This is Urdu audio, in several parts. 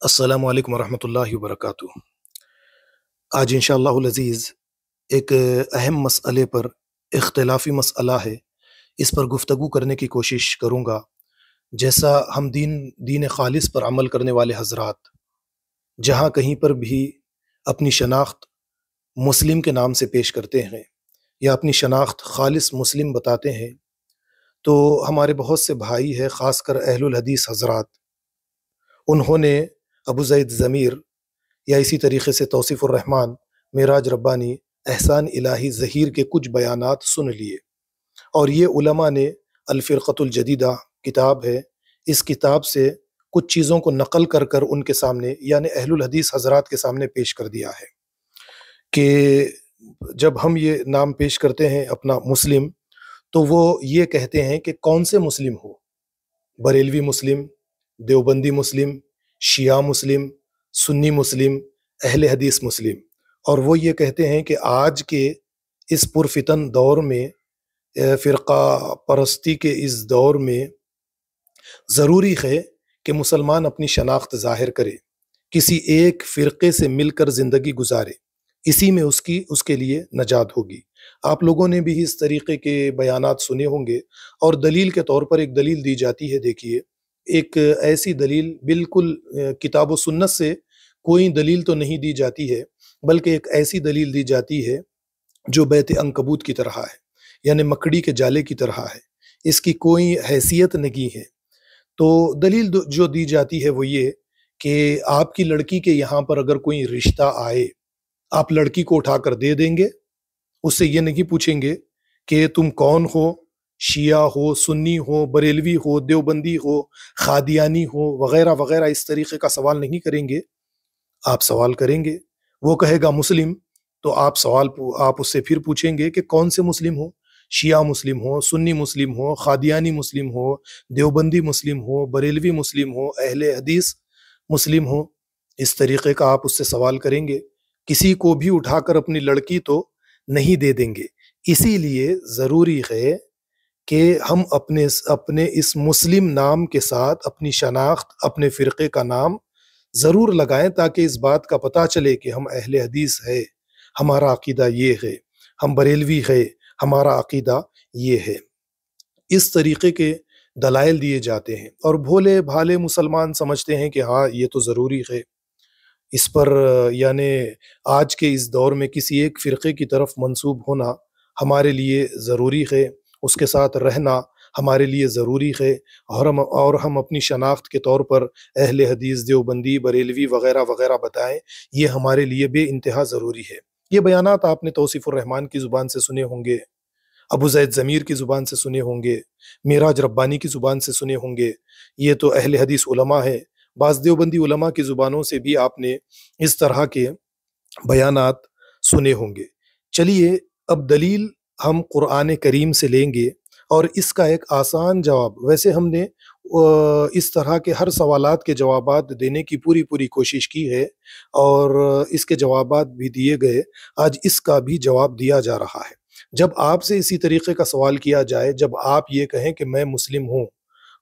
السلام علیکم ورحمۃ اللہ وبرکاتہ۔ آج انشاءاللہ العزیز ایک اہم مسئلے پر، اختلافی مسئلہ ہے، اس پر گفتگو کرنے کی کوشش کروں گا۔ جیسا ہم دین خالص پر عمل کرنے والے حضرات جہاں کہیں پر بھی اپنی شناخت مسلم کے نام سے پیش کرتے ہیں یا اپنی شناخت خالص مسلم بتاتے ہیں، تو ہمارے بہت سے بھائی ہیں، خاص کر اہل الحدیث حضرات، انہوں نے ابو زید ضمیر یا اسی طریقے سے توصیف الرحمن، معراج ربانی، احسان الہی ظہیر کے کچھ بیانات سن لیے، اور یہ علماء نے الفرقۃ الجدیدہ کتاب ہے، اس کتاب سے کچھ چیزوں کو نقل کر کر ان کے سامنے، یعنی اہل الحدیث حضرات کے سامنے پیش کر دیا ہے کہ جب ہم یہ نام پیش کرتے ہیں اپنا مسلم، تو وہ یہ کہتے ہیں کہ کون سے مسلم ہو، بریلوی مسلم، دیوبندی مسلم، شیعہ مسلم، سنی مسلم، اہل حدیث مسلم، اور وہ یہ کہتے ہیں کہ آج کے اس پرفتن دور میں، فرقہ پرستی کے اس دور میں ضروری ہے کہ مسلمان اپنی شناخت ظاہر کرے، کسی ایک فرقے سے مل کر زندگی گزارے، اسی میں اس کے لیے نجات ہوگی۔ آپ لوگوں نے بھی اس طریقے کے بیانات سنے ہوں گے، اور دلیل کے طور پر ایک دلیل دی جاتی ہے۔ دیکھیے، ایک ایسی دلیل بالکل کتاب و سنت سے کوئی دلیل تو نہیں دی جاتی ہے، بلکہ ایک ایسی دلیل دی جاتی ہے جو بیت عنکبوت کی طرح ہے، یعنی مکڑی کے جالے کی طرح ہے، اس کی کوئی حیثیت نہیں ہے۔ تو دلیل جو دی جاتی ہے وہ یہ کہ آپ کی لڑکی کے یہاں پر اگر کوئی رشتہ آئے، آپ لڑکی کو اٹھا کر دے دیں گے، اس سے یہ نہیں پوچھیں گے کہ تم کون ہو، شیعہ ہو، سنی ہو، بریلوی ہو، دیوبندی ہو، قادیانی ہو، وغیرہ وغیرہ، اس طریقے کا سوال نہیں کریں گے۔ آپ سوال کریں گے، وہ کہے گا مسلم، تو آپ اس سے پھر پوچھیں گے کہ کون سے مسلم ہو، شیعہ مسلم ہو، سنی مسلم ہو، قادیانی مسلم ہو، دیوبندی مسلم ہو، بریلوی مسلم ہو، اہل حدیث مسلم ہو۔ اس طریقے کا آپ اس سے سوال کریں گے۔ کسی کو بھی اٹھا کر اپنی لڑکی تو نہیں دے دیں گے۔ اسی لیے ضروری ہے کہ ہم اپنے اس مسلم نام کے ساتھ اپنی شناخت، اپنے فرقے کا نام ضرور لگائیں، تاکہ اس بات کا پتہ چلے کہ ہم اہل حدیث ہے، ہمارا عقیدہ یہ ہے، ہم بریلوی ہے، ہمارا عقیدہ یہ ہے۔ اس طریقے کے دلائل دیے جاتے ہیں، اور بھولے بھالے مسلمان سمجھتے ہیں کہ ہاں یہ تو ضروری ہے۔ اس پر یعنی آج کے اس دور میں کسی ایک فرقے کی طرف منسوب ہونا ہمارے لیے ضروری ہے، اس کے ساتھ رہنا ہمارے لیے ضروری ہے، اور ہم اپنی شناخت کے طور پر اہل حدیث، دیوبندی، بریلوی وغیرہ وغیرہ بتائیں، یہ ہمارے لیے بے انتہا ضروری ہے۔ یہ بیانات آپ نے توصیف الرحمن کی زبان سے سنے ہوں گے، ابو زید ضمیر کی زبان سے سنے ہوں گے، معراج ربانی کی زبان سے سنے ہوں گے، یہ تو اہل حدیث علماء ہیں۔ بعض دیوبندی علماء کی زبانوں سے بھی آپ نے اس طرح کے بیانات سنے ہوں گے۔ چلیے، اب دلیل ہم قرآن کریم سے لیں گے، اور اس کا ایک آسان جواب، ویسے ہم نے اس طرح کے ہر سوالات کے جوابات دینے کی پوری کوشش کی ہے، اور اس کے جوابات بھی دیے گئے، آج اس کا بھی جواب دیا جا رہا ہے۔ جب آپ سے اسی طریقے کا سوال کیا جائے، جب آپ یہ کہیں کہ میں مسلم ہوں،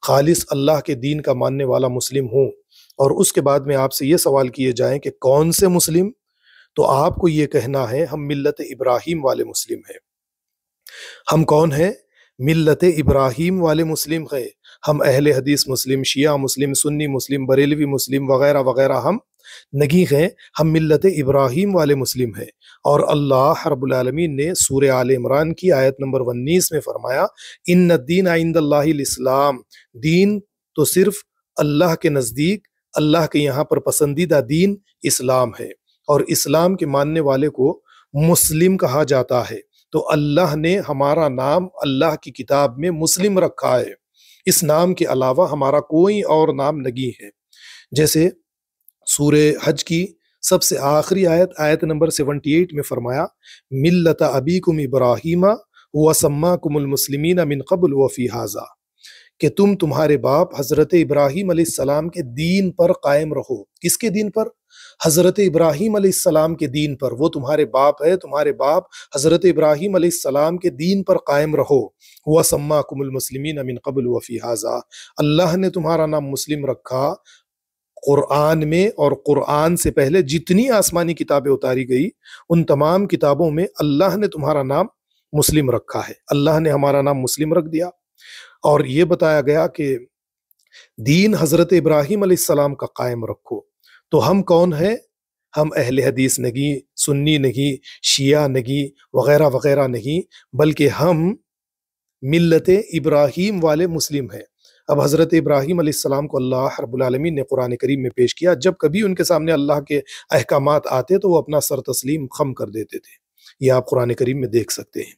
خالص اللہ کے دین کا ماننے والا مسلم ہوں، اور اس کے بعد میں آپ سے یہ سوال کیے جائیں کہ کون سے مسلم، تو آپ کو یہ کہنا ہے ہم ملت ابراہیم والے مسلم ہیں۔ ہم کون ہیں؟ ملت ابراہیم والے مسلم ہیں۔ ہم اہل حدیث مسلم، شیعہ مسلم، سنی مسلم، بریلوی مسلم وغیرہ وغیرہ ہم نہیں ہیں، ہم ملت ابراہیم والے مسلم ہیں۔ اور اللہ رب العالمین نے سورہ آل عمران کی آیت نمبر 19 میں فرمایا، ان الدین عند اللہ الاسلام، دین تو صرف اللہ کے نزدیک، اللہ کے یہاں پر پسندیدہ دین اسلام ہے، اور اسلام کے ماننے والے کو مسلم کہا جاتا ہے۔ تو اللہ نے ہمارا نام اللہ کی کتاب میں مسلم رکھا ہے، اس نام کے علاوہ ہمارا کوئی اور نام نہیں ہے۔ جیسے سورہ حج کی سب سے آخری آیت نمبر 78 میں فرمایا، ملت ابیکم ابراہیم وسماکم المسلمین من قبل وفی ھذا، کہ تمہارے باپ حضرت ابراہیم علیہ السلام کے دین پر قائم رہو۔ کس کے دین پر؟ حضرت ابراہیم علیہ السلام کے دین پر۔ وہ تمہارے باپ ہے، تمہارے باپ حضرت ابراہیم علیہ السلام کے دین پر قائم رہو۔ وَسَمَّاكُمُ الْمُسْلِمِينَ مِن قَبْلُ وَفِي هَذَا، اللہ نے تمہارا نام مسلم رکھا قرآن میں اور قرآن سے پہلے جتنی آسمانی کتابیں اتاری گئی ان تمام کتابوں میں اللہ نے تمہارا نام مسلم رکھا ہے، اللہ نے ہمارا نام مسلم رکھ دیا۔ اور یہ بتایا گیا کہ دین حضرت ابراہیم علیہ السلام کا قائم رکھو۔ تو ہم کون ہیں؟ ہم اہل حدیث نہیں، سنی نہیں، شیعہ نہیں، وغیرہ وغیرہ نہیں، بلکہ ہم ملت ابراہیم والے مسلم ہیں۔ اب حضرت ابراہیم علیہ السلام کو اللہ رب العالمین نے قرآن کریم میں پیش کیا، جب کبھی ان کے سامنے اللہ کے احکامات آتے تو وہ اپنا سر تسلیم خم کر دیتے تھے، یہ آپ قرآن کریم میں دیکھ سکتے ہیں۔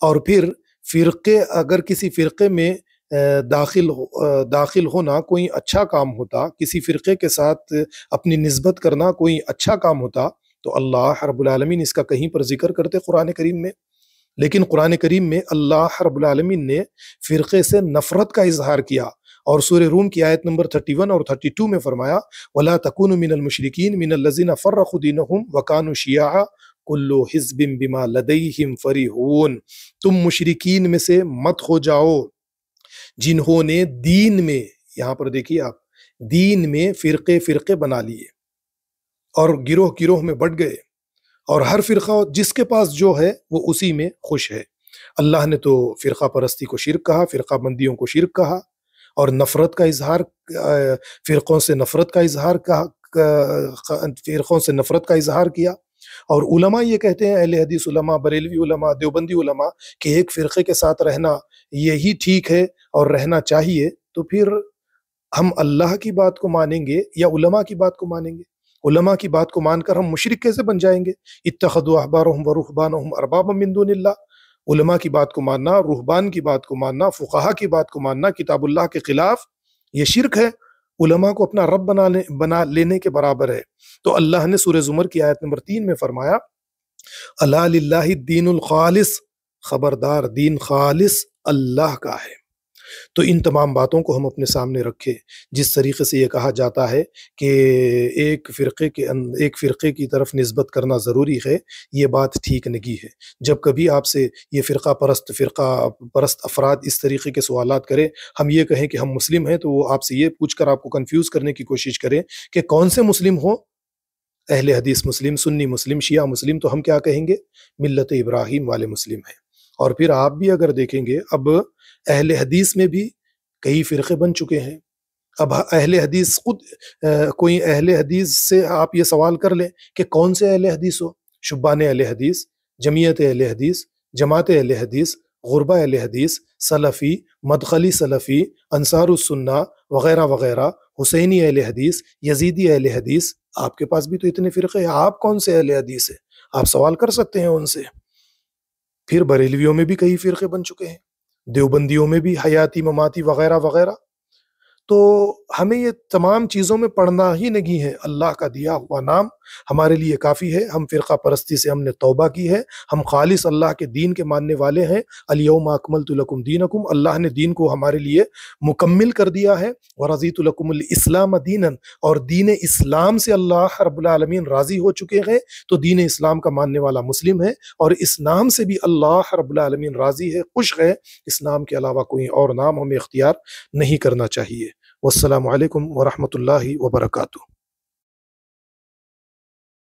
اور پھر فرقے، اگر کسی فرقے میں داخل ہونا کوئی اچھا کام ہوتا، کسی فرقے کے ساتھ اپنی نسبت کرنا کوئی اچھا کام ہوتا تو اللہ رب العالمین اس کا کہیں پر ذکر کرتے قرآن کریم میں، لیکن قرآن کریم میں اللہ رب العالمین نے فرقے سے نفرت کا اظہار کیا، اور سورہ روم کی آیت نمبر 31 اور 32 میں فرمایا وَلَا تَكُونُوا مِنَ الْمُشْرِكِينَ مِنَ الَّذِينَ فَرَّقُوا دِينَهُمْ وَكَانُوا شِيَعًا كُلُّ حِزْبٍ بِمَا لَدَيْهِمْ فَرِحُونَ، تم مشرکین میں سے مت ہو جاؤ جنہوں نے دین میں، یہاں پر دیکھیے آپ، دین میں فرقے فرقے بنا لیے اور گروہ گروہ میں بٹ گئے، اور ہر فرقہ جس کے پاس جو ہے وہ اسی میں خوش ہے۔ اللہ نے تو فرقہ پرستی کو شرک کہا، فرقہ بندیوں کو شرک کہا، اور نفرت کا اظہار، فرقوں سے نفرت کا اظہار کہا، فرقوں سے نفرت کا اظہار کیا۔ اور علماء یہ کہتے ہیں، اہل حدیث علماء، بریلوی علماء، دیوبندی علماء، کہ ایک فرقے کے ساتھ رہنا یہی ٹھیک ہے اور رہنا چاہیے، تو پھر ہم اللہ کی بات کو مانیں گے یا علماء کی بات کو مانیں گے؟ علماء کی بات کو مان کر ہم مشرک کیسے بن جائیں گے؟ اتخذوا احبارهم ورهبانهم اربابا من دون اللہ، علماء کی بات کو ماننا، رہبان کی بات کو ماننا، فقہا کی بات کو ماننا کتاب اللہ کے خلاف یہ شرک ہے، علماء کو اپنا رب بنا لینے کے برابر ہے۔ تو اللہ نے سورہ زمر کی آیت نمبر 3 میں فرمایا الا للہ الدین الخالص، خبردار دین خالص اللہ کا ہے۔ تو ان تمام باتوں کو ہم اپنے سامنے رکھیں۔ جس طریقے سے یہ کہا جاتا ہے کہ ایک فرقے کی طرف نسبت کرنا ضروری ہے، یہ بات ٹھیک نہیں ہے۔ جب کبھی آپ سے یہ فرقہ پرست افراد اس طریقے کے سوالات کریں، ہم یہ کہیں کہ ہم مسلم ہیں، تو وہ آپ سے یہ پوچھ کر آپ کو کنفیوز کرنے کی کوشش کریں کہ کون سے مسلم ہو، اہل حدیث مسلم، سنی مسلم، شیعہ مسلم، تو ہم کیا کہیں گے؟ ملت ابراہیم والے مسلم ہیں۔ اور پھر آپ بھی اگر دیکھیں گے، اب اہل حدیث میں بھی کئی فرقے بن چکے ہیں۔ اب اہل حدیث خود، کوئی اہل حدیث سے آپ یہ سوال کر لیں کہ کون سے اہل حدیث ہو؟ شبان اہل حدیث، جمعیت اہل حدیث، جماعت اہل حدیث، غربہ اہل حدیث، سلفی، مدخلی سلفی، انصار السنہ وغیرہ وغیرہ، حسینی اہل حدیث، یزیدی اہل حدیث، آپ کے پاس بھی تو اتنے فرقے ہیں، آپ کون سے اہل حدیث ہیں؟ آپ سوال کر سکتے ہیں ان سے۔ پھر بریلویوں میں بھی کئی فرقے بن چکے ہیں، دیوبندیوں میں بھی حیاتی، مماتی وغیرہ وغیرہ۔ تو ہمیں یہ تمام چیزوں میں پڑھنا ہی نہیں ہے، اللہ کا دیا ہوا نام ہمارے لیے کافی ہے۔ ہم فرقہ پرستی سے ہم نے توبہ کی ہے، ہم خالص اللہ کے دین کے ماننے والے ہیں۔ الیوم اکملت لکم دینکم، اللہ نے دین کو ہمارے لیے مکمل کر دیا ہے۔ ورضیت لکم الاسلام دینا، اور دین اسلام سے اللہ رب العالمین راضی ہو چکے ہیں، تو دین اسلام کا ماننے والا مسلم ہے، اور اس نام سے بھی اللہ رب العالمین راضی ہے، خوش ہے۔ اس نام کے علاوہ کوئی اور نام ہمیں اختیار نہیں کرنا چاہیے۔ والسلام علیکم ورحمۃ اللہ وبرکاتہ۔